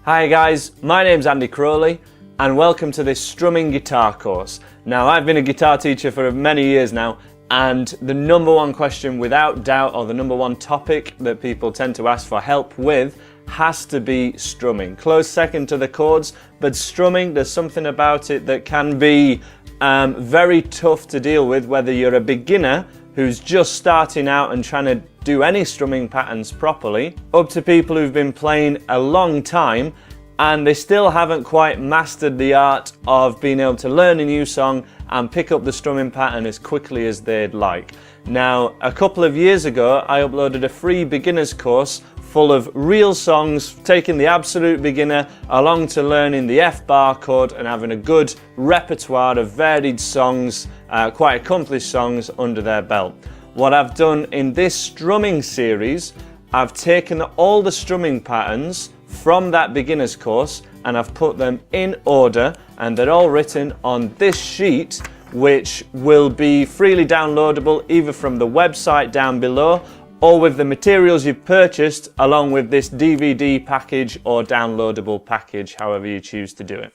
Hi guys, my name's Andy Crowley and welcome to this strumming guitar course. Now I've been a guitar teacher for many years now, and the number one question without doubt, or the number one topic that people tend to ask for help with, has to be strumming. Close second to the chords, but strumming, there's something about it that can be very tough to deal with, whether you're a beginner who's just starting out and trying to do any strumming patterns properly, up to people who've been playing a long time and they still haven't quite mastered the art of being able to learn a new song and pick up the strumming pattern as quickly as they'd like. Now, a couple of years ago, I uploaded a free beginner's course full of real songs, taking the absolute beginner along to learning the F bar chord and having a good repertoire of varied songs, quite accomplished songs under their belt. What I've done in this strumming series, I've taken all the strumming patterns from that beginner's course and I've put them in order, and they're all written on this sheet, which will be freely downloadable either from the website down below or with the materials you've purchased along with this DVD package or downloadable package, however you choose to do it.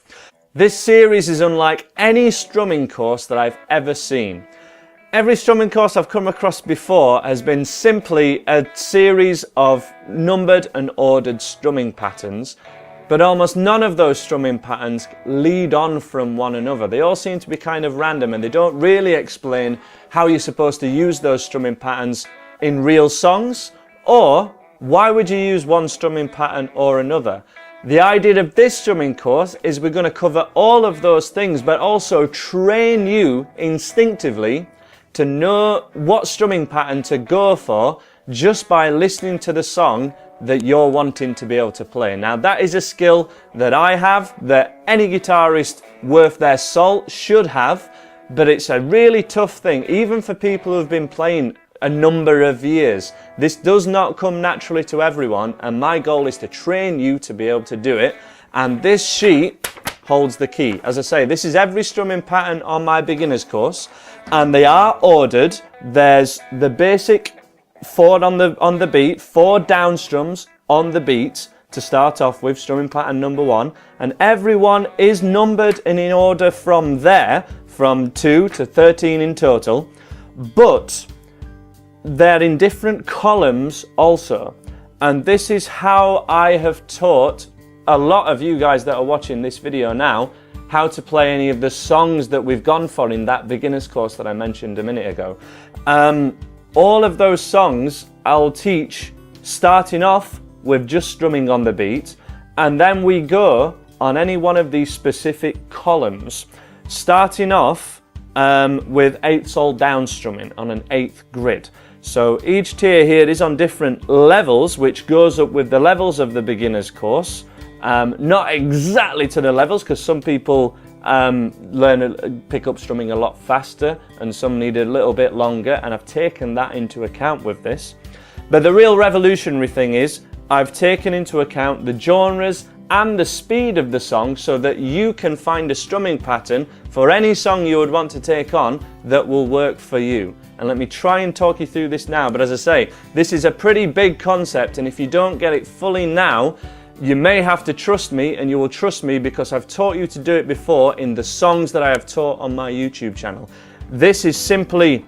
This series is unlike any strumming course that I've ever seen. Every strumming course I've come across before has been simply a series of numbered and ordered strumming patterns, but almost none of those strumming patterns lead on from one another. They all seem to be kind of random and they don't really explain how you're supposed to use those strumming patterns in real songs, or why would you use one strumming pattern or another. The idea of this strumming course is we're going to cover all of those things, but also train you instinctively to know what strumming pattern to go for just by listening to the song that you're wanting to be able to play. Now that is a skill that I have, that any guitarist worth their salt should have, but it's a really tough thing, even for people who've been playing a number of years. This does not come naturally to everyone, and my goal is to train you to be able to do it, and this sheet holds the key. As I say, this is every strumming pattern on my beginner's course, and they are ordered. There's the basic 4 on the beat, 4 down strums on the beat to start off with, strumming pattern number 1, and everyone is numbered and in order from there, from 2 to 13 in total, but they're in different columns also. And this is how I have taught a lot of you guys that are watching this video now how to play any of the songs that we've gone for in that beginner's course that I mentioned a minute ago. All of those songs I'll teach starting off with just strumming on the beat, and then we go on any one of these specific columns, starting off with 8th all down strumming on an 8th grid. So each tier here is on different levels, which goes up with the levels of the beginner's course. Not exactly to the levels, because some people pick up strumming a lot faster and some need a little bit longer, and I've taken that into account with this. But the real revolutionary thing is I've taken into account the genres and the speed of the song so that you can find a strumming pattern for any song you would want to take on that will work for you. And let me try and talk you through this now, but as I say, this is a pretty big concept, and if you don't get it fully now, you may have to trust me, and you will trust me because I've taught you to do it before in the songs that I have taught on my YouTube channel. This is simply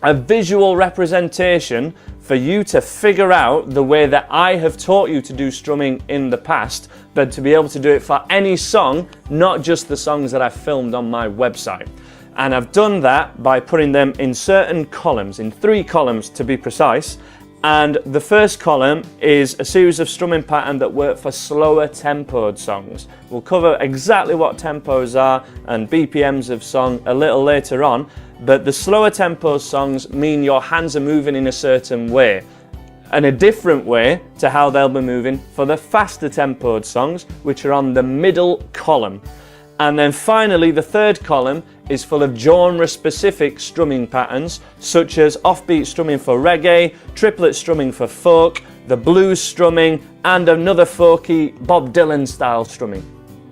a visual representation for you to figure out the way that I have taught you to do strumming in the past, but to be able to do it for any song, not just the songs that I've filmed on my website. And I've done that by putting them in certain columns, in 3 columns to be precise. And the first column is a series of strumming patterns that work for slower tempoed songs. We'll cover exactly what tempos are and BPMs of song a little later on, but the slower tempo songs mean your hands are moving in a certain way, and a different way to how they'll be moving for the faster tempoed songs, which are on the middle column. And then finally, the third column is full of genre-specific strumming patterns, such as offbeat strumming for reggae, triplet strumming for folk, the blues strumming, and another folky Bob Dylan style strumming.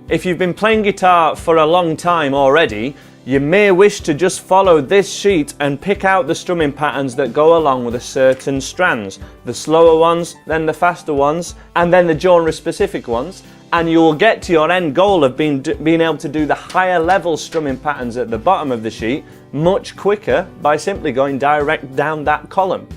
If you've been playing guitar for a long time already, You may wish to just follow this sheet and pick out the strumming patterns that go along with a certain strands. The slower ones, then the faster ones, and then the genre specific ones. And you will get to your end goal of being able to do the higher level strumming patterns at the bottom of the sheet much quicker by simply going direct down that column.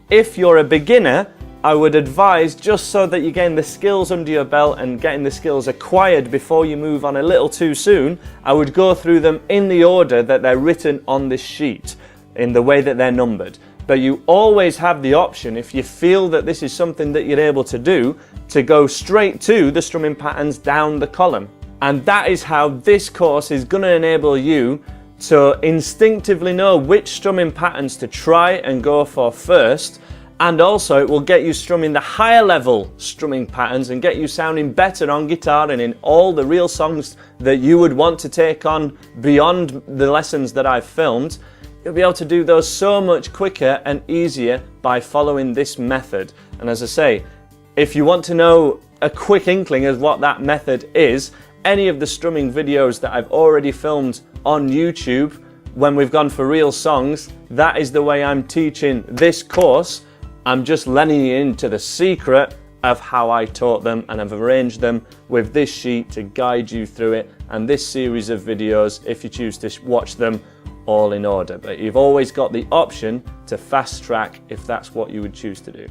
If you're a beginner, I would advise, just so that you gain the skills under your belt and getting the skills acquired before you move on a little too soon, I would go through them in the order that they're written on this sheet, in the way that they're numbered. But you always have the option, if you feel that this is something that you're able to do, to go straight to the strumming patterns down the column. And that is how this course is going to enable you to instinctively know which strumming patterns to try and go for first. And also it will get you strumming the higher level strumming patterns and get you sounding better on guitar and in all the real songs that you would want to take on beyond the lessons that I've filmed. You'll be able to do those so much quicker and easier by following this method. And as I say, if you want to know a quick inkling of what that method is, any of the strumming videos that I've already filmed on YouTube when we've gone for real songs, that is the way I'm teaching this course. I'm just letting you into the secret of how I taught them, and I've arranged them with this sheet to guide you through it, and this series of videos if you choose to watch them all in order. But you've always got the option to fast track if that's what you would choose to do.